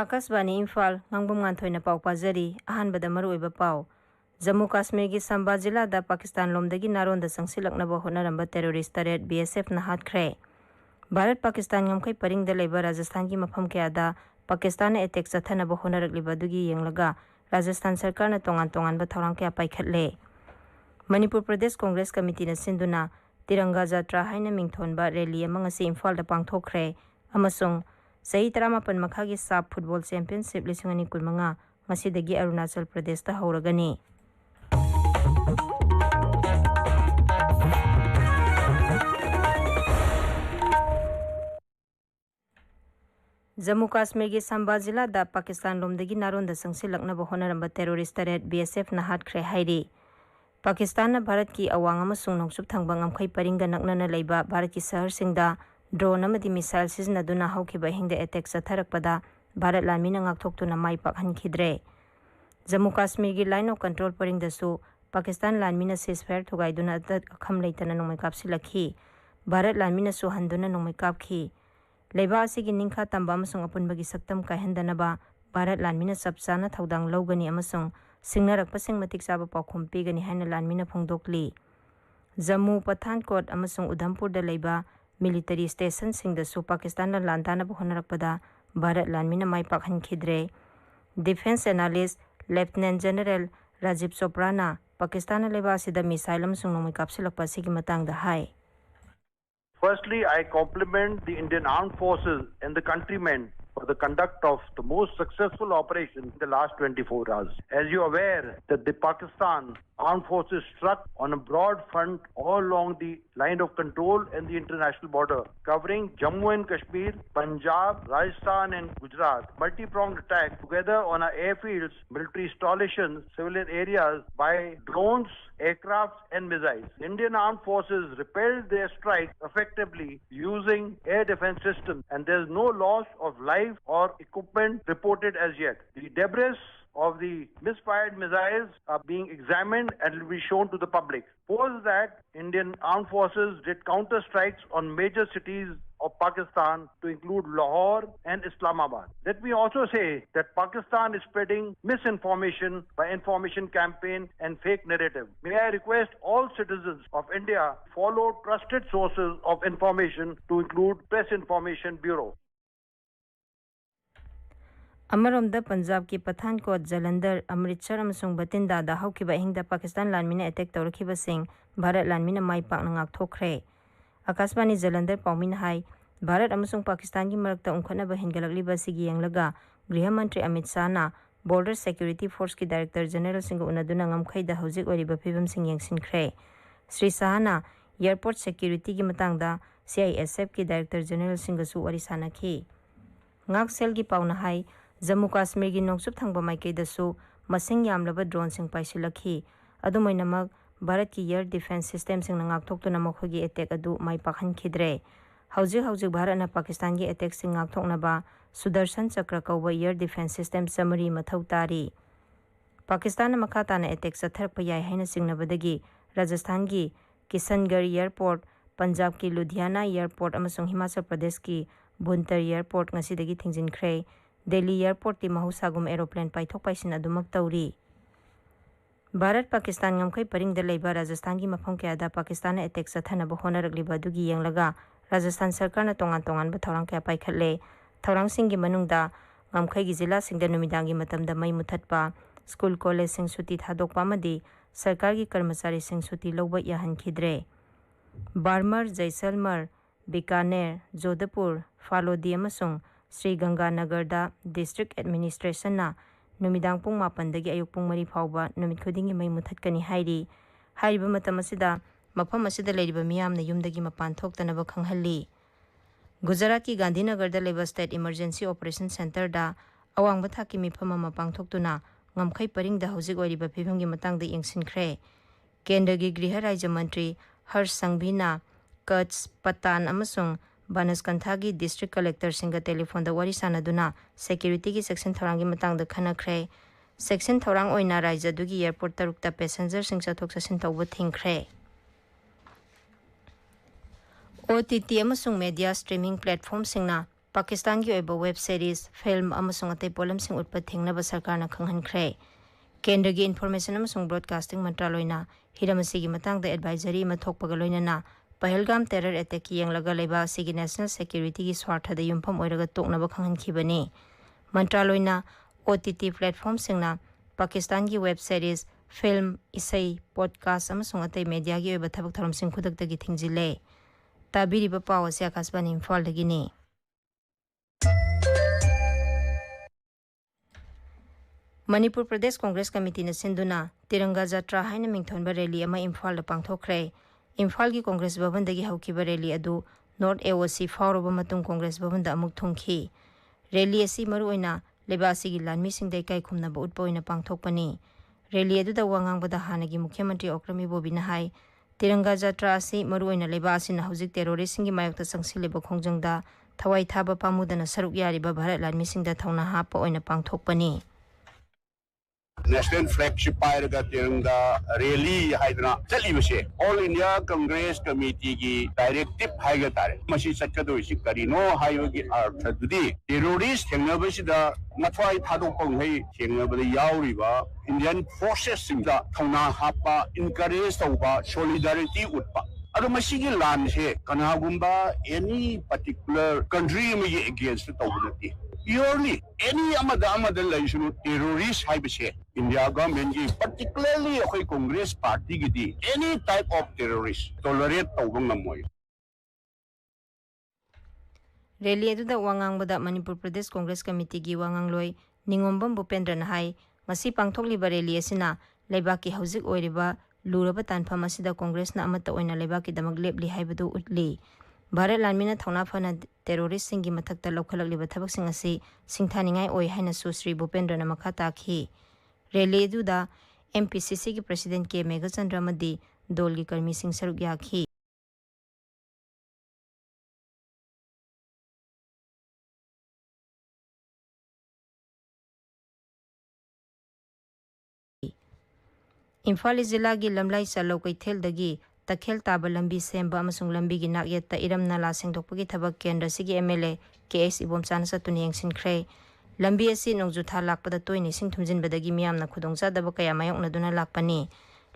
Akasbani Imphal Ngangbam Nganthoi na pau pajari ahanbada maruoiba pau Jammu Kashmir gi Samba jila da Pakistan lomdagi naronda sangsilaknaba honaramba terrorist taret BSF na hatkre Bharat Pakistan ngamkai paringda leiba Rajasthan gi mafam kayada Pakistan na attack chathanaba honarakliba dugi yenglaga Rajasthan sarkar na tongan ba thorang kya paikhatle Manipur Pradesh Congress Committee na sinduna Tiranga Jatra haina mingthonba rally amang asi Imphal da pangthokre amasung Sahi 18 makhagi SAP Football Championship 2015 ngasidagi Arunachal Pradesh ta hauragani Jammu Kashmir gi Samba jila da Pakistan lomdagi naronda sangsilaknaba honaramba terrorist taret BSF na hatkre hairi Pakistan na Bharat ki awang amasung nongsup thangbang amkhai paringga naknana leiba Bharat ki sahar singda drone amadi missile siznaduna haukiba hingda attack satharakpada Bharat lamina ngakthoktu na mai pakhan khidre Jammu Kashmir gi line of control paringda su Pakistan lamina ceasefire thugaiduna akham leitana nongmeikapsilakhi Bharat lamina su handuna nongmeikapkhi leiba asigi ningkha tamba amasung apunbagi saktam kaihandanaba Bharat lamina sapchana thaudang logani amasung singnarakpasing matik chaba paukhum pigani haina lamina phongdokli Jammu Pathankot amasung Udhampur da leiba military station singda su Pakistan la lantana honarakpada Bharat lanmina mai pakhan khidre Defense Analyst Lieutenant General Rajiv Choprana Pakistan leba sida missile amsung nomai kapsilakpa sigi matangda hai Firstly, I compliment the Indian Armed Forces and the countrymen for the conduct of the most successful operation in the last 24 hours. As you are aware that the Pakistan Armed Forces struck on a broad front all along the line of control and the international border, covering Jammu and Kashmir, Punjab, Rajasthan and Gujarat. Multi-pronged attack together on our airfields, military installations, civilian areas by drones, aircrafts and missiles. Indian Armed Forces repelled their strike effectively using air defense systems and there is no loss of life or equipment reported as yet. The debris of the misfired missiles are being examined and will be shown to the public. Post that, Indian Armed Forces did counter strikes on major cities of Pakistan to include Lahore and Islamabad. Let me also say that Pakistan is spreading misinformation by information campaign and fake narrative. May I request all citizens of India follow trusted sources of information to include Press Information Bureau. Amaromda Punjab ki Pathankot Jalandhar Amritsar amasung Bathinda da haukiba hingda Pakistan lanmina attack tawrakiba sing Bharat lanmina mai pakna ngakthokre Akashbani Jalandhar paumina hai Bharat amasung Pakistan gi marakta ungkhanaba hingalakliba sigi yanglaga Griha Mantri Amit Shah na Border Security Force ki Director General singa unaduna ngamkhai da hojik oriba phibam sing yangsinkhre Sri Sahana Airport Security gi matangda CISF ki Director General singa su wari sanakhi ngak sel gi pauna hai Jammu Kashmir gi nongsup thangba maikei dasu masing yamlaba drone sing paisilakhi adumoinamak Bharat ki air defense system sing ngak thoktuna mokhogi attack adu mai pakhan khidre hauji Bharat na Pakistan gi attack sing ngak thoknaba Sudarshan Chakra kauba air defense system summary mathau tari Pakistan na makata na attack satharpa yai haina singnabadagi Rajasthan gi Kishangarh airport Punjab ki Ludhiana airport amasung Himachal Pradesh ki Bhuntar airport ngasidagi thingjinkhre Delhi airport ti mahusagum aeroplane paithok paisin adumak tauri Bharat Pakistan ngamkhai paringda leiba Rajasthan gi mafam kayada Pakistan na attack sathanaba honaragliba dugi yanglaga Rajasthan sarkar na tongan ba thorang kaya paikhatle thorang sing gi manungda ngamkhai gi jila singda numidang gi matamda mai muthatpa school college sing suti thadokpa amadi sarkar gi karmachari sing suti loba yahan khidre Barmar Jaisalmer Bikaner Jodhpur Phalodi amasung Sri Ganganagar da District Administration na numidang pung 8 dagi ayuk pung 3 fauba numit khudingi mai muthatkani hairi haiba matam asida mafam asida leiriba miyamna yumdagi mapan thoktanaba khanghalli Gujarat ki Gandhinagar da leba State Emergency Operation Center da awang bathaki mifam ama pangthoktuna ngamkhai paringda hojik oiriba phibamgi matangda yengsinkhre Kendra gi Griha Rajya Mantri Harsh Sanghvi na Kutch Patan amasung Banaskantha gi District Collector singa telephone da wari sanaduna security gi section thorangi matangda khanakre section thorang oina rajya dugi airport tarukta passenger sing chathok chasin tawba thingkhre OTT amasung media streaming platform singna Pakistan की ओइबा web series film अमसुंग अतै पोलमसिंग उत्पा थेंगनबा सरकारना खंगहनख्रे केंद्र की information अमसुंग broadcasting मंत्रालयना हिरमसिगी मतंगदा advisory अमा थोकपगा लोइनना Pahalgam terror attack की यंगलगा लेबा सिगी national security की स्वार्थदा युमफम ओइरगा तोकनबा खंगहनखिबनी मंत्रालयना OTT platform सिंगना Pakistan की वेब सीरीज फिल्म इसई पॉडकास्ट अमसुंग अतै मीडिया की ओइबा थबक थरमसिंग खुदकतगी थिंगजिले ताबिरिबा पाव से आकाशवाणी इम्फाल दगिनी मणिपुर प्रदेश कांग्रेस कमिटी ने सिंधुना तिरंगा जात्रा हाइना मिंगथोनबा रैली अमा इम्फाल दा पांगथोखरे इम्फाल की कांग्रेस भवन दगी हौखिबा रैली अदु नॉर्थ AOC फावरबा मतुंग कांग्रेस भवन दा अमुक थुंखी रैली असि मरुओइना लेबासी की लानमी सिंगदै काई खुमनबा उत्पा ओइना पांगथोकपनी रैली अदु दा वांगांगबदा हानगी मुख्यमंत्री ओक्रमी बोबिना हाई तिरंगा जात्रा असि मरुओइना लेबासिना हौजिक टेरोरिस्ट सिंगी मायक्ता संगसिलेबा खोंजंगदा थवाई थाबा पामुदना सरुक यारिबा भारत लानमी सिंगदा थौना हापा ओइना पांगथोकपनी National Flagship Pairaga Tiranga Rally Hydra Talibase All India Congress Committee ki Directive Haigatare Mashi Sakado Sikarino Hayagi Arthadi Terrorist Hengabasida Matai Tadopong Hay Hengabadi Yauriba Indian Forces Singa Tona Hapa encourage Tauba Solidarity Utpa Adamashigi land he Kanagumba any particular country against the Taubanati. Purely any amada relation terrorist haibase India government particularly a Congress party gidi any type of terrorist tolerate tawang namoy rally अदुदा वांगांगबदा Manipur Pradesh Congress committee की वांगांगलोय निंगोमबम भूपेंद्रन high मसी पांगथोकलिबा rally असिना लेबाकी हौजिक ओइरिबा लुरबा तानफम असिदा कांग्रेसना अमता ओइना लेबाकी दमक लेपली हाइबदु उतली भारत लानमीना थौना फना terrorist सिंगी मथक्ता लौखलकलिबा थबकसिंग असि सिंथानिंगाई ओइ हाइना सुश्री भूपेंद्रन मखा ताखी rally अदुदा MPCC की president के मेघचंद्र अमदी दोल की कर्मी सिंह सरुक याखी इम्फाल जिला की लमलाई चलो कैथेलदगी तखेल ताब लंबी सेंबा अमसुंग लंबी की नागयत इरम नाला सेंदोकपगी थबक केंद्र सिगी MLA KS इबोमचाना सतुनि यंगसिनख्रे लंबी असि नोंजुथा लाकपदा तोयनि सिंग थुमजिनबदगी मियामना खुदोंचादब कया मायोकनदुना लाकपनी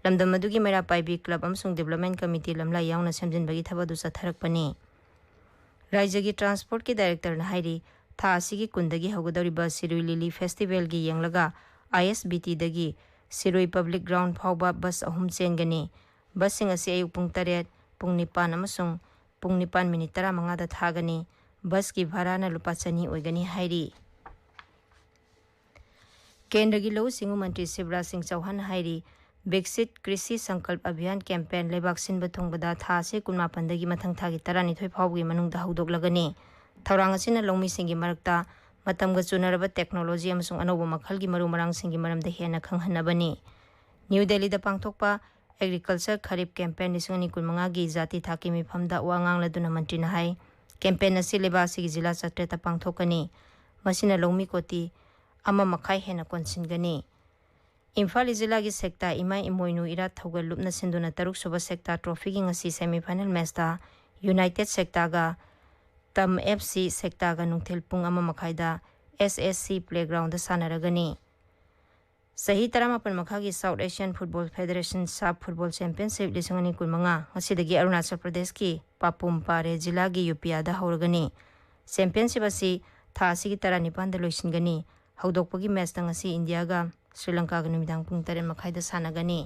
लमदम मदुगी मेरा पाइबी क्लब अमसुंग डेवलपमेंट कमिटी लमलाई यावना सेमजिनबगी थबदु चथरकपनी राज्य की ट्रांसपोर्ट की डायरेक्टर ना हाइरी था असिगी कुंदगी हौगदौरिबा सिरुई लिली फेस्टिवल की यंगलगा ISBT दगी सिरुई पब्लिक ग्राउंड फाउबा बस अहुम चेनगनी बस सिंग असी अयुक पुंग 8 पुंग 9 अमसुंग पुंग 9 मिनिट 15 दा थागनी बस की भाड़ा लुपा 200 ओइगनी हाइरी केंद्र की लौ सिंगु मंत्री शिवराज सिंह चौहान हाइरी विकसित कृषि संकल्प अभियान कैंपेन लेबाक सिनबा थोंगबदा था से 19 दगी मथंग थागी 12 फाउगी मनुंगदा हौदोकलगनी थौरांग असिना लौमी सिंगी मरक्ता मतमगा चुनरबा टेक्नोलॉजी अमसुंग अनौबा मखल की मरु मरांग सिंगी मरमदा हेना खंगहनबनी न्यू दिल्ली दा पांगथोकपा एग्रीकल्चर खरीफ कैंपेन 2015 की जाति थाकी मिफमदा वांगांगलदुना मंत्री ना हाई कैंपेन असि लेबासी की जिला चट्रेता पांगथोकनी मसिना लौमी कोटी अमा मखाई हेना कोनसिनगनी इम्फाल जिला की सेक्टा इमा इमोइनु इरा थौगल लुपना सिंधुना 3 सुबा सेक्टा ट्रॉफी की ngasi सेमीफाइनल मैचता यूनाइटेड सेक्टागा तम FC सेक्टागा नुंथेल पुंग अमा मखाइदा SSC प्लेग्राउंड सानरगनी सही तरह अपन मखा की साउथ एशियन फुटबॉल फेडरेशन साफ football championship 2015 ngasi Arunachal Pradesh की पापुम पारे जिला की यूपियादा हौरगनी चैंपियनशिप असि था असि की 19 दा लोइसिनगनी हौदोकपगी मैच ngasi इंडिया गा श्रीलंका का नुमिदांग पुंग 3 मखाइदा सानगनी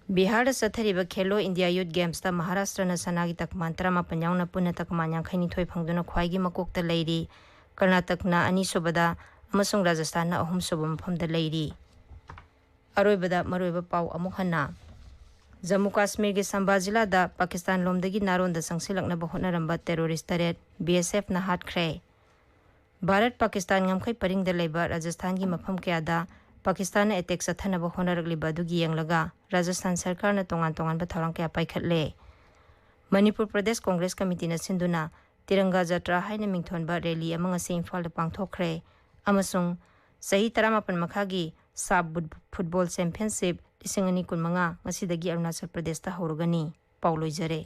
बिहार सथरीब खेलो इंडिया यूथ गेम्स महाराष्ट्र न सनागी तकमान 18 यावना पुनः तकमान 52 फंगदुना ख्वाइगी मकोकता लैरी कर्नाटक न 2 सुबदा अमसुंग राजस्थान न 3 सुब मफमदा लैरी अरोइबदा मरोइबा पाउ अमुक हन्ना जम्मू कश्मीर के संबा जिला दा पाकिस्तान लोमदगी नारोंदा संगसिलकनबा होनरंबा टेरोरिस्ट 3 BSF न हाटख्रे भारत पाकिस्तान ngमखै परिंगदा लैबा राजस्थान की मफम कयादा पाकिस्तान अटैक सथनब होनरगलिबा दुगी यंगलगा राजस्थान सरकार न तोंगान तोंगान थौरांग कया पाइखटले मणिपुर प्रदेश कांग्रेस कमिटी न सिंधुना तिरंगा जात्रा हाइना मिंगथोनबा रैली अमंग असे इम्फाल पांगथोखरे अमसुंग सही 18 मखागी साब football championship 2015 ngasi दगी Arunachal Pradesh ता हौरगनी पाउलोइजरे